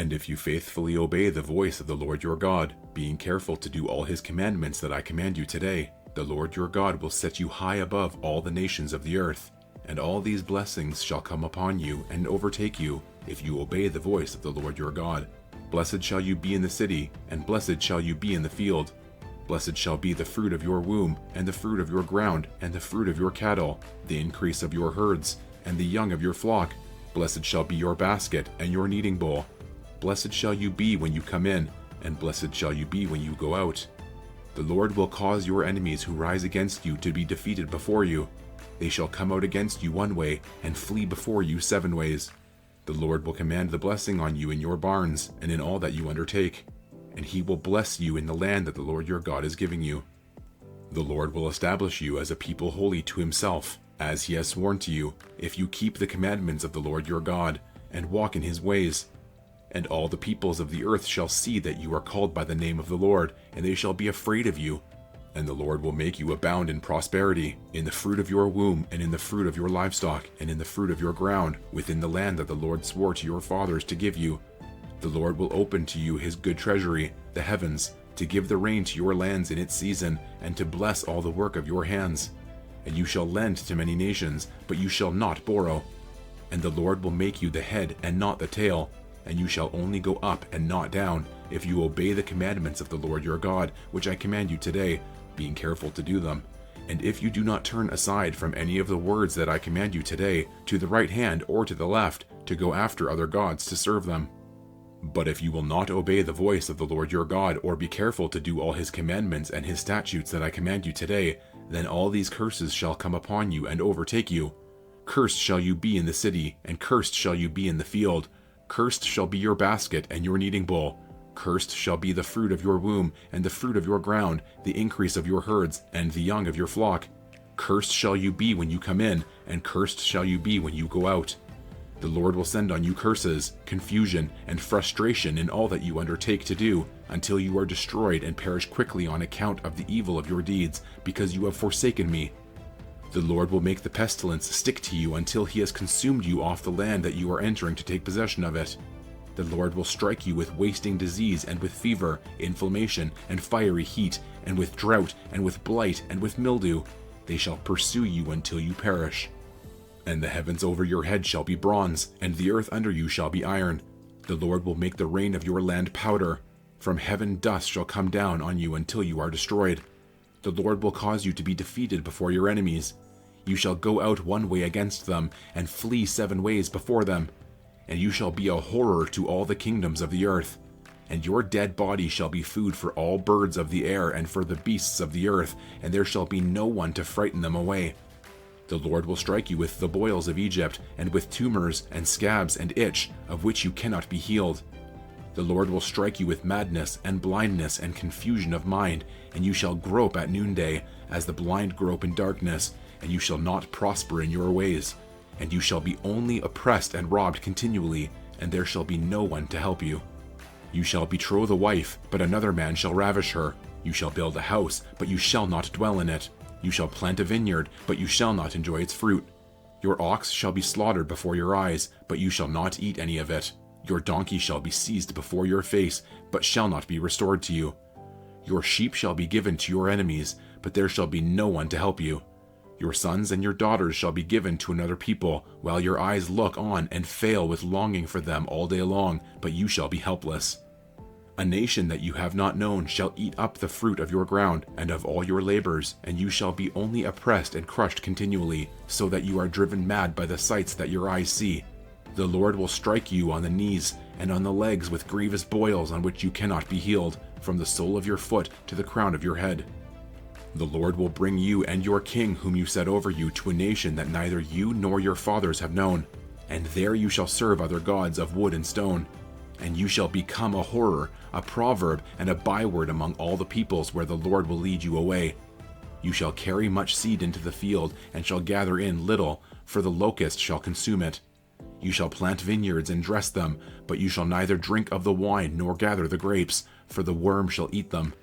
And if you faithfully obey the voice of the Lord your God, being careful to do all his commandments that I command you today, the Lord your God will set you high above all the nations of the earth. And all these blessings shall come upon you and overtake you, if you obey the voice of the Lord your God. Blessed shall you be in the city, and blessed shall you be in the field. Blessed shall be the fruit of your womb, and the fruit of your ground, and the fruit of your cattle, the increase of your herds, and the young of your flock. Blessed shall be your basket and your kneading bowl. Blessed shall you be when you come in, and blessed shall you be when you go out. The Lord will cause your enemies who rise against you to be defeated before you. They shall come out against you one way, and flee before you 7 ways. The Lord will command the blessing on you in your barns, and in all that you undertake. And he will bless you in the land that the Lord your God is giving you. The Lord will establish you as a people holy to himself, as he has sworn to you, if you keep the commandments of the Lord your God, and walk in his ways. And all the peoples of the earth shall see that you are called by the name of the Lord, and they shall be afraid of you. And the Lord will make you abound in prosperity, in the fruit of your womb, and in the fruit of your livestock, and in the fruit of your ground, within the land that the Lord swore to your fathers to give you. The Lord will open to you his good treasury, the heavens, to give the rain to your lands in its season, and to bless all the work of your hands. And you shall lend to many nations, but you shall not borrow. And the Lord will make you the head and not the tail, and you shall only go up and not down, if you obey the commandments of the Lord your God, which I command you today, being careful to do them. And if you do not turn aside from any of the words that I command you today, to the right hand or to the left, to go after other gods to serve them. But if you will not obey the voice of the Lord your God, or be careful to do all his commandments and his statutes that I command you today, then all these curses shall come upon you and overtake you. Cursed shall you be in the city, and cursed shall you be in the field. Cursed shall be your basket and your kneading bowl. Cursed shall be the fruit of your womb, and the fruit of your ground, the increase of your herds, and the young of your flock. Cursed shall you be when you come in, and cursed shall you be when you go out. The Lord will send on you curses, confusion, and frustration in all that you undertake to do, until you are destroyed and perish quickly on account of the evil of your deeds, because you have forsaken me. The Lord will make the pestilence stick to you until he has consumed you off the land that you are entering to take possession of it. The Lord will strike you with wasting disease, and with fever, inflammation, and fiery heat, and with drought, and with blight, and with mildew. They shall pursue you until you perish. And the heavens over your head shall be bronze, and the earth under you shall be iron. The Lord will make the rain of your land powder. From heaven dust shall come down on you until you are destroyed. The Lord will cause you to be defeated before your enemies. You shall go out one way against them, and flee 7 ways before them. And you shall be a horror to all the kingdoms of the earth. And your dead body shall be food for all birds of the air and for the beasts of the earth, and there shall be no one to frighten them away. The Lord will strike you with the boils of Egypt, and with tumors and scabs and itch, of which you cannot be healed. The Lord will strike you with madness and blindness and confusion of mind, and you shall grope at noonday, as the blind grope in darkness, and you shall not prosper in your ways. And you shall be only oppressed and robbed continually, and there shall be no one to help you. You shall betroth a wife, but another man shall ravish her. You shall build a house, but you shall not dwell in it. You shall plant a vineyard, but you shall not enjoy its fruit. Your ox shall be slaughtered before your eyes, but you shall not eat any of it. Your donkey shall be seized before your face, but shall not be restored to you. Your sheep shall be given to your enemies, but there shall be no one to help you. Your sons and your daughters shall be given to another people, while your eyes look on and fail with longing for them all day long, but you shall be helpless. A nation that you have not known shall eat up the fruit of your ground and of all your labors, and you shall be only oppressed and crushed continually, so that you are driven mad by the sights that your eyes see. The Lord will strike you on the knees and on the legs with grievous boils on which you cannot be healed, from the sole of your foot to the crown of your head. The Lord will bring you and your king whom you set over you to a nation that neither you nor your fathers have known, and there you shall serve other gods of wood and stone. And you shall become a horror, a proverb, and a byword among all the peoples where the Lord will lead you away. You shall carry much seed into the field, and shall gather in little, for the locust shall consume it. You shall plant vineyards and dress them, but you shall neither drink of the wine nor gather the grapes, for the worm shall eat them.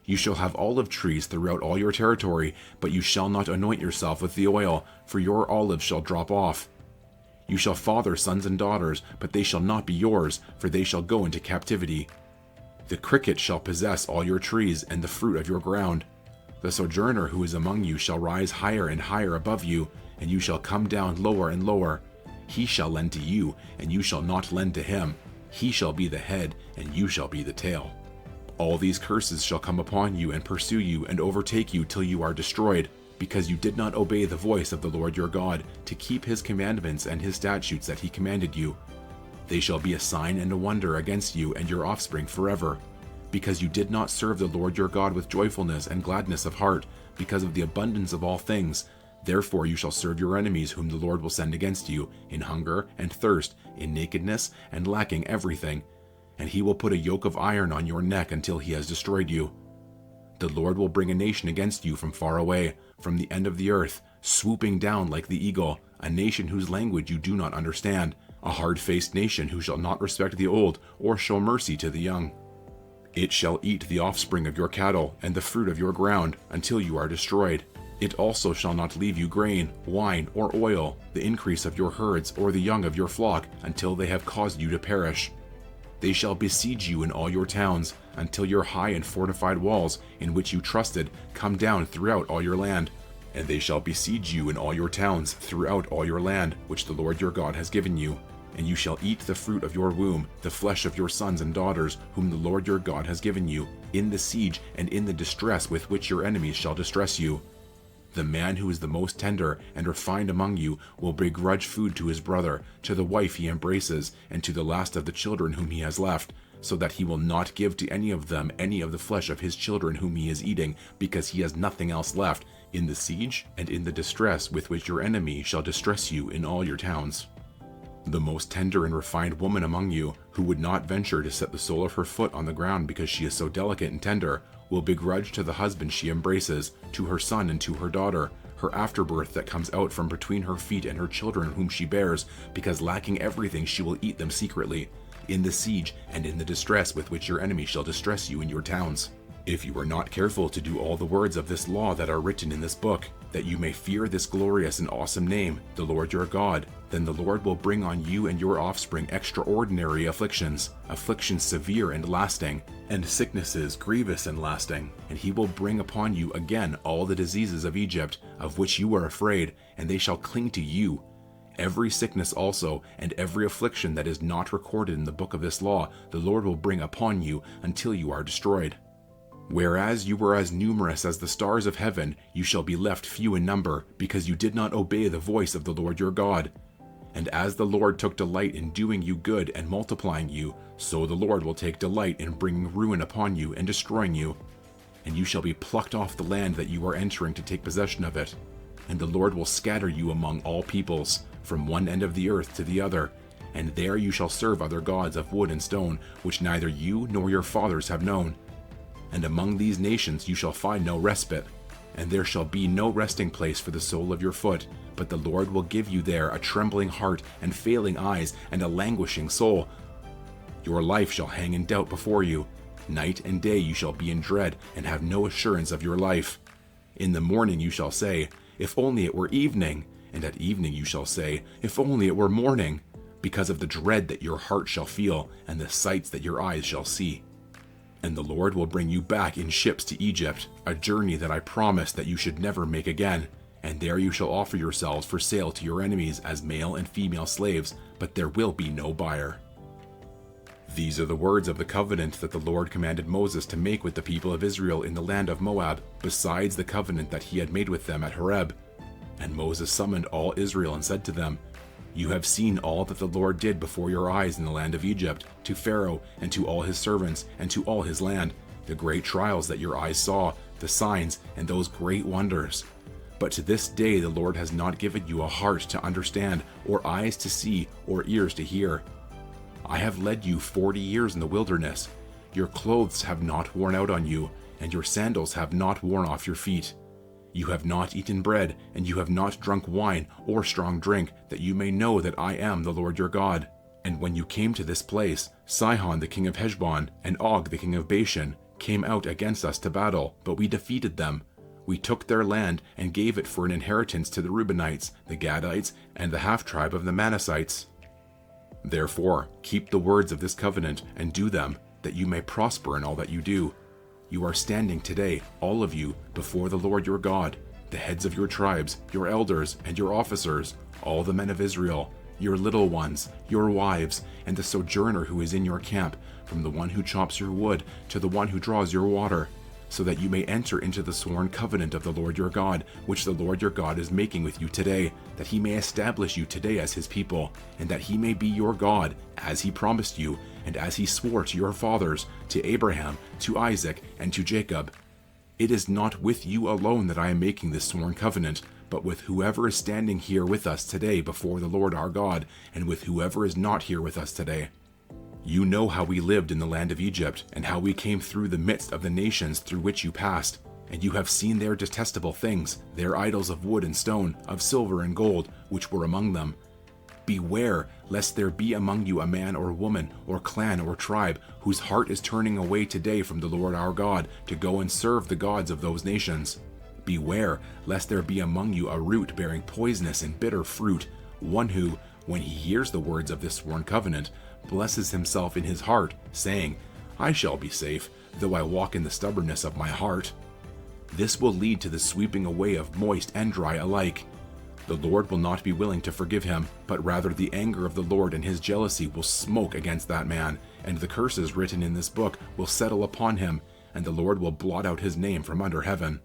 You shall have olive trees throughout all your territory, but you shall not anoint yourself with the oil, for your olives shall drop off. You shall father sons and daughters, but they shall not be yours, for they shall go into captivity. The cricket shall possess all your trees and the fruit of your ground. The sojourner who is among you shall rise higher and higher above you, and you shall come down lower and lower. He shall lend to you, and you shall not lend to him. He shall be the head, and you shall be the tail. All these curses shall come upon you and pursue you and overtake you till you are destroyed, because you did not obey the voice of the Lord your God, to keep his commandments and his statutes that he commanded you. They shall be a sign and a wonder against you and your offspring forever, because you did not serve the Lord your God with joyfulness and gladness of heart, because of the abundance of all things. Therefore you shall serve your enemies whom the Lord will send against you, in hunger and thirst, in nakedness and lacking everything. And he will put a yoke of iron on your neck until he has destroyed you. The Lord will bring a nation against you from far away, from the end of the earth, swooping down like the eagle, a nation whose language you do not understand, a hard-faced nation who shall not respect the old or show mercy to the young. It shall eat the offspring of your cattle and the fruit of your ground until you are destroyed. It also shall not leave you grain, wine, or oil, the increase of your herds or the young of your flock, until they have caused you to perish. They shall besiege you in all your towns, until your high and fortified walls, in which you trusted, come down throughout all your land. And they shall besiege you in all your towns throughout all your land, which the Lord your God has given you. And you shall eat the fruit of your womb, the flesh of your sons and daughters, whom the Lord your God has given you, in the siege and in the distress with which your enemies shall distress you. The man who is the most tender and refined among you will begrudge food to his brother, to the wife he embraces, and to the last of the children whom he has left, so that he will not give to any of them any of the flesh of his children whom he is eating, because he has nothing else left, in the siege and in the distress with which your enemy shall distress you in all your towns. The most tender and refined woman among you, who would not venture to set the sole of her foot on the ground because she is so delicate and tender, will begrudge to the husband she embraces, to her son and to her daughter, her afterbirth that comes out from between her feet and her children whom she bears, because lacking everything she will eat them secretly, in the siege and in the distress with which your enemy shall distress you in your towns. If you are not careful to do all the words of this law that are written in this book, that you may fear this glorious and awesome name, the Lord your God, then the Lord will bring on you and your offspring extraordinary afflictions, afflictions severe and lasting, and sicknesses grievous and lasting. And he will bring upon you again all the diseases of Egypt, of which you are afraid, and they shall cling to you. Every sickness also, and every affliction that is not recorded in the book of this law, the Lord will bring upon you until you are destroyed. Whereas you were as numerous as the stars of heaven, you shall be left few in number, because you did not obey the voice of the Lord your God. And as the Lord took delight in doing you good and multiplying you, so the Lord will take delight in bringing ruin upon you and destroying you. And you shall be plucked off the land that you are entering to take possession of it. And the Lord will scatter you among all peoples, from one end of the earth to the other. And there you shall serve other gods of wood and stone, which neither you nor your fathers have known. And among these nations you shall find no respite, and there shall be no resting place for the sole of your foot, but the Lord will give you there a trembling heart and failing eyes and a languishing soul. Your life shall hang in doubt before you. Night and day you shall be in dread and have no assurance of your life. In the morning you shall say, if only it were evening, and at evening you shall say, if only it were morning, because of the dread that your heart shall feel and the sights that your eyes shall see. And the Lord will bring you back in ships to Egypt, a journey that I promised that you should never make again. And there you shall offer yourselves for sale to your enemies as male and female slaves, but there will be no buyer. These are the words of the covenant that the Lord commanded Moses to make with the people of Israel in the land of Moab, besides the covenant that he had made with them at Horeb. And Moses summoned all Israel and said to them, You have seen all that the Lord did before your eyes in the land of Egypt, to Pharaoh and to all his servants and to all his land, the great trials that your eyes saw, the signs and those great wonders. But to this day the Lord has not given you a heart to understand, or eyes to see, or ears to hear. I have led you 40 years in the wilderness. Your clothes have not worn out on you, and your sandals have not worn off your feet. You have not eaten bread, and you have not drunk wine or strong drink, that you may know that I am the Lord your God. And when you came to this place, Sihon the king of Heshbon and Og the king of Bashan came out against us to battle, but we defeated them. We took their land and gave it for an inheritance to the Reubenites, the Gadites, and the half-tribe of the Manassites. Therefore, keep the words of this covenant and do them, that you may prosper in all that you do. You are standing today, all of you, before the Lord your God, the heads of your tribes, your elders, and your officers, all the men of Israel, your little ones, your wives, and the sojourner who is in your camp, from the one who chops your wood to the one who draws your water, so that you may enter into the sworn covenant of the Lord your God, which the Lord your God is making with you today, that he may establish you today as his people, and that he may be your God, as he promised you, and as he swore to your fathers, to Abraham, to Isaac, and to Jacob. It is not with you alone that I am making this sworn covenant, but with whoever is standing here with us today before the Lord our God, and with whoever is not here with us today. You know how we lived in the land of Egypt, and how we came through the midst of the nations through which you passed. And you have seen their detestable things, their idols of wood and stone, of silver and gold, which were among them. Beware, lest there be among you a man or woman, or clan or tribe, whose heart is turning away today from the Lord our God, to go and serve the gods of those nations. Beware, lest there be among you a root bearing poisonous and bitter fruit, one who, when he hears the words of this sworn covenant, blesses himself in his heart, saying, I shall be safe, though I walk in the stubbornness of my heart. This will lead to the sweeping away of moist and dry alike. The Lord will not be willing to forgive him, but rather the anger of the Lord and his jealousy will smoke against that man, and the curses written in this book will settle upon him, and the Lord will blot out his name from under heaven.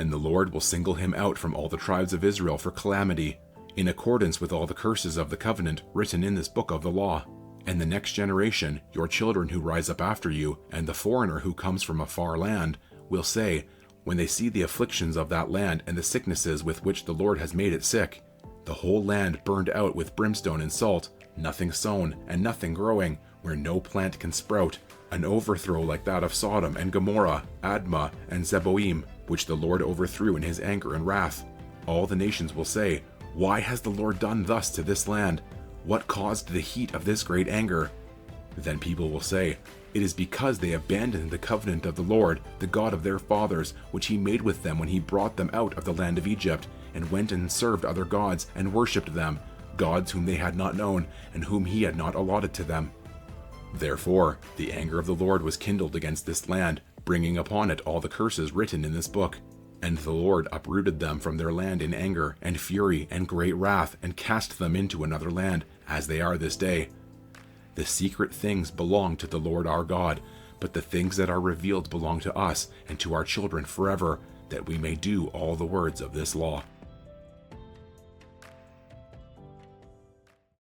And the Lord will single him out from all the tribes of Israel for calamity, in accordance with all the curses of the covenant written in this book of the law. And the next generation, your children who rise up after you, and the foreigner who comes from a far land, will say, when they see the afflictions of that land and the sicknesses with which the Lord has made it sick, the whole land burned out with brimstone and salt, nothing sown and nothing growing, where no plant can sprout, an overthrow like that of Sodom and Gomorrah, Admah and Zeboim, which the Lord overthrew in his anger and wrath. All the nations will say, why has the Lord done thus to this land? What caused the heat of this great anger? Then people will say, it is because they abandoned the covenant of the Lord, the God of their fathers, which he made with them when he brought them out of the land of Egypt, and went and served other gods and worshipped them, gods whom they had not known, and whom he had not allotted to them. Therefore, the anger of the Lord was kindled against this land, bringing upon it all the curses written in this book. And the Lord uprooted them from their land in anger and fury and great wrath, and cast them into another land, as they are this day. The secret things belong to the Lord our God, but the things that are revealed belong to us and to our children forever, that we may do all the words of this law.